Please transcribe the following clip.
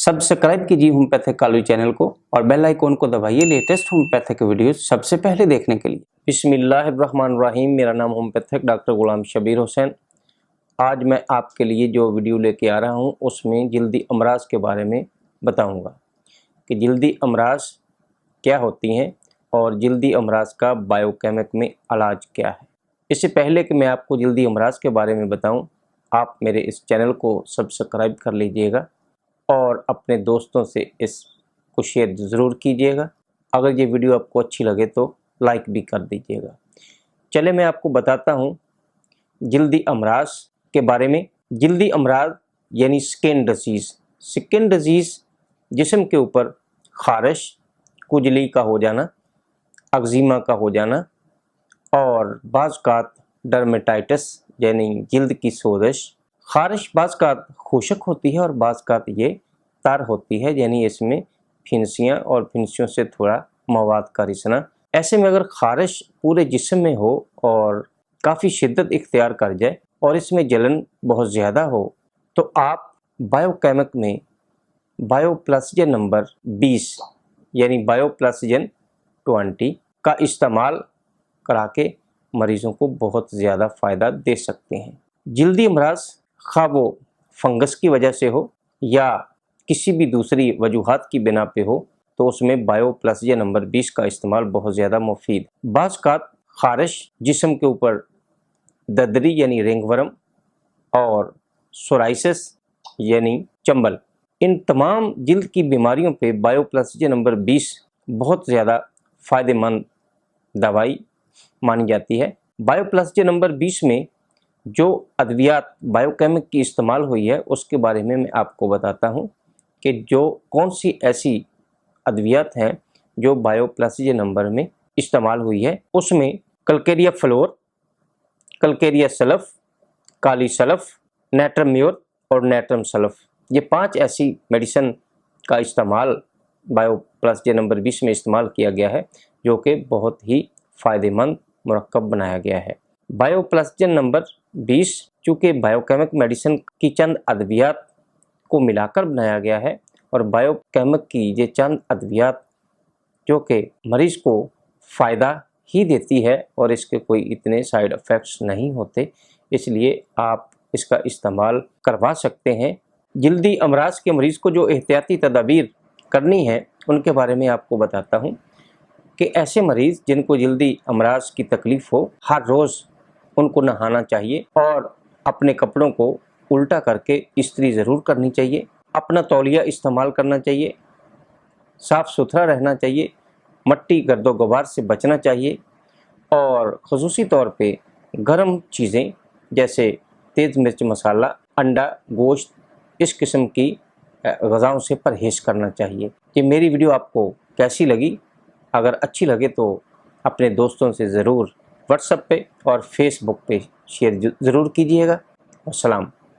Subscribe कीजिए homeopathic college channel को और बेल आइकॉन को दबाइए लेटेस्ट होम्योपैथिक वीडियोस सबसे पहले देखने के लिए। बिस्मिल्लाहिर्रहमानिर्रहीम। मेरा नाम होम्योपैथिक डॉक्टर गुलाम शबीर हुसैन। आज मैं आपके लिए जो वीडियो लेके आ रहा हूँ उसमें जल्दी अमराज के बारे में बताऊँगा कि जल्दी अमराज क्या होती हैं और जल्दी अमराज का बायोकेमिक में इलाज क्या है। इससे पहले कि मैं आपको जल्दी अमराज के बारे में बताऊँ, आप मेरे इस चैनल को सब्सक्राइब कर लीजिएगा और अपने दोस्तों से इसको शेयर ज़रूर कीजिएगा। अगर ये वीडियो आपको अच्छी लगे तो लाइक भी कर दीजिएगा। चले मैं आपको बताता हूँ जल्दी अमराज के बारे में। जल्दी अमराज यानी स्किन डिजीज़। स्किन डिजीज़ जिस्म के ऊपर ख़ारिश, खुजली का हो जाना, एक्जिमा का हो जाना और बाज़ डर्मेटाइटिस यानी जल्द की सोजिश। ख़ारिश बाज़ खुशक होती है और बाज़ ये तार होती है, यानी इसमें फिंसियाँ और फिंसियों से थोड़ा मवाद का रिसना। ऐसे में अगर ख़ारिश पूरे जिस्म में हो और काफ़ी शिद्दत इख्तियार कर जाए और इसमें जलन बहुत ज़्यादा हो तो आप बायोकेमिक में बायोप्लास्टिजन नंबर 20 यानी बायोप्लास्टिजन 20 का इस्तेमाल करा के मरीज़ों को बहुत ज़्यादा फ़ायदा दे सकते हैं। जल्दी अमराज खा वो फंगस की वजह से हो या किसी भी दूसरी वजूहात की बिना पे हो तो उसमें बायोप्लास्टिजन नंबर 20 का इस्तेमाल बहुत ज़्यादा मुफीद। बाज़ ख़ारिश, जिस्म के ऊपर ददरी यानी रिंगवर्म और सोराइसिस यानी चंबल, इन तमाम जल्द की बीमारियों पे बायोप्लास्टिजन नंबर 20 बहुत ज़्यादा फ़ायदेमंद दवाई मानी जाती है। बायोप्लास्टिजन नंबर 20 में जो अद्वियात बायोकेमिक की इस्तेमाल हुई है उसके बारे में मैं आपको बताता हूँ कि जो कौन सी ऐसी अद्वियात हैं जो बायोप्लास्टिजन नंबर में इस्तेमाल हुई है। उसमें Calcarea floor, Calcarea sulph, kali sulph, natrum more और नेट्रम सल्फ, ये 5 ऐसी मेडिसिन का इस्तेमाल बायोप्लास्टिजन नंबर 20 में इस्तेमाल किया गया है जो कि बहुत ही फ़ायदेमंद मुरक्कब बनाया गया है। बायोप्लास्टिजन नंबर 20 चूँकि बायोकेमिक मेडिसिन की चंद अद्वियात को मिलाकर बनाया गया है और बायोकेमिक की ये चंद अद्वियात जो कि मरीज़ को फ़ायदा ही देती है और इसके कोई इतने साइड इफ़ेक्ट्स नहीं होते, इसलिए आप इसका इस्तेमाल करवा सकते हैं। जल्दी अमराज के मरीज़ को जो एहतियाती तदाबीर करनी है उनके बारे में आपको बताता हूँ कि ऐसे मरीज़ जिनको जल्दी अमराज की तकलीफ़ हो, हर रोज़ उनको नहाना चाहिए और अपने कपड़ों को उल्टा करके इस्त्री ज़रूर करनी चाहिए। अपना तौलिया इस्तेमाल करना चाहिए, साफ़ सुथरा रहना चाहिए, मट्टी गर्दो गुबार से बचना चाहिए और ख़ुसूसी तौर पे गर्म चीज़ें जैसे तेज़ मिर्च मसाला, अंडा, गोश्त, इस किस्म की ग़िज़ाओं से परहेज़ करना चाहिए। ये मेरी वीडियो आपको कैसी लगी? अगर अच्छी लगे तो अपने दोस्तों से ज़रूर व्हाट्सएप पे और फेसबुक पे शेयर ज़रूर कीजिएगा। अस्सलाम।